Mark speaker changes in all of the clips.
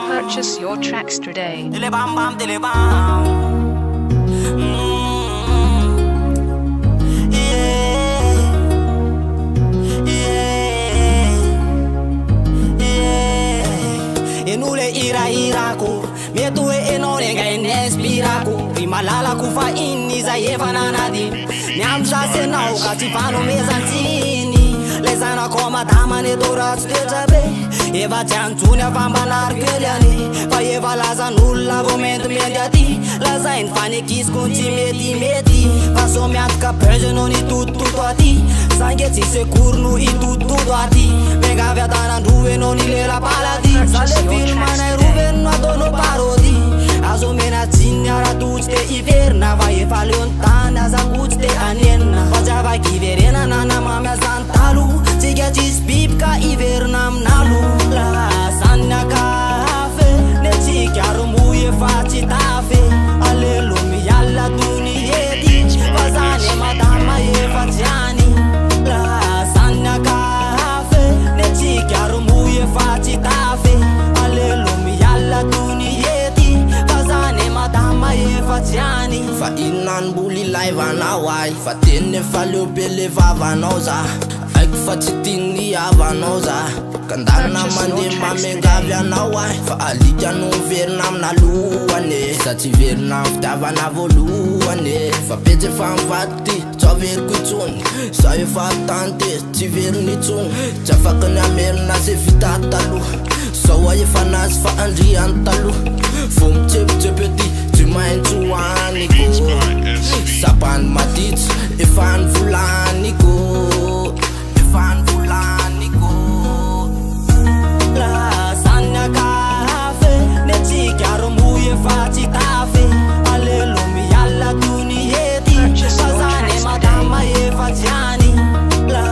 Speaker 1: Purchase your tracks today.
Speaker 2: Enule ira-irako meto hoe enao renga inespirako ry malalako fa iny zay efa nanady miandro sasy anao ka tsy fanomezantsiny lay zanako madamany eto ratsy toetra be efa tsy anjony afambanary kely any fa efa lazan'olona vo mendimendy aty lazainy fanekisiko tsy metimety fa so miatoka bezenao nitototo aty zange tsy sekory no itototo aty megavy atanandro enao ny lela-palaty zale filmanay roveno ataonao parody azo mena jiny aratotsy te iverina va efa leony tany azako tsy te anenina fa tsy afaka iverenana namamy azany talo tsika tsisy biby ka iverina aminalo la zany akafe ne tsika romoy efa tsy tafy alelo miala tony ety fa zany e madama efa tsy any la zany akafe ne tsika romoy efa tsy tafy alelo miala tony ety fa zany e madama efa tsy any
Speaker 3: fa inan'amboly ilaivanao ay fa teny efa leo be le vavanao za aiko fa tsy tiny avanao za kandana mandeha mamengavy anao ay fa alika no verina amina lohane za tsy verina am fitiavana voalohane fa petsy efa mivady ty tsy averiko itsony za efa tante tsy veriny itsony tsy afaka ny amerina ze vita taloha zao a efa nazy fa andriany taloha vo mitsepitsepy ety tsy maintsy hoaniko sapany matitsy efa ny volaniko efa ny volaniko
Speaker 2: la zany akafe ne tsika romoy efa tsy tafy alelo miala tony ety fa zany e madama efa tsy any la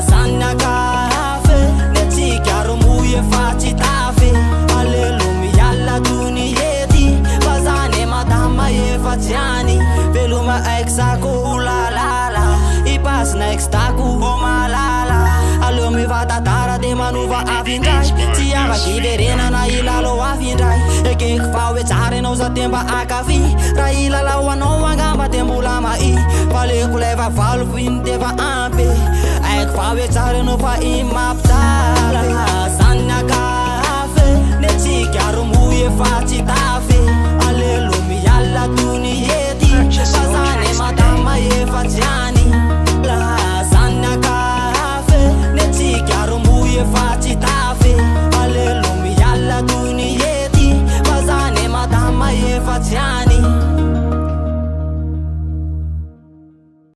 Speaker 2: zany akafe ne tsika romoy efa tsy tafy alelo miala tony ety fa zany e madama efa tsy any veloma aiky zako lalala ipasina aiky stako o malala aleo mivatatara de manova afindray tsy afaky iverenana ilalo afindray ekeko fa hoe tsara enao za temba akavy raha ilalao anao angamba de mbola mai fa leko lay vavalo finy defa ampy aiko fa hoe tsara enao fa imampitala zany akafe ne tsika romoy efa tsy tafy alelo miala tony ety fa zany e madama efa tsy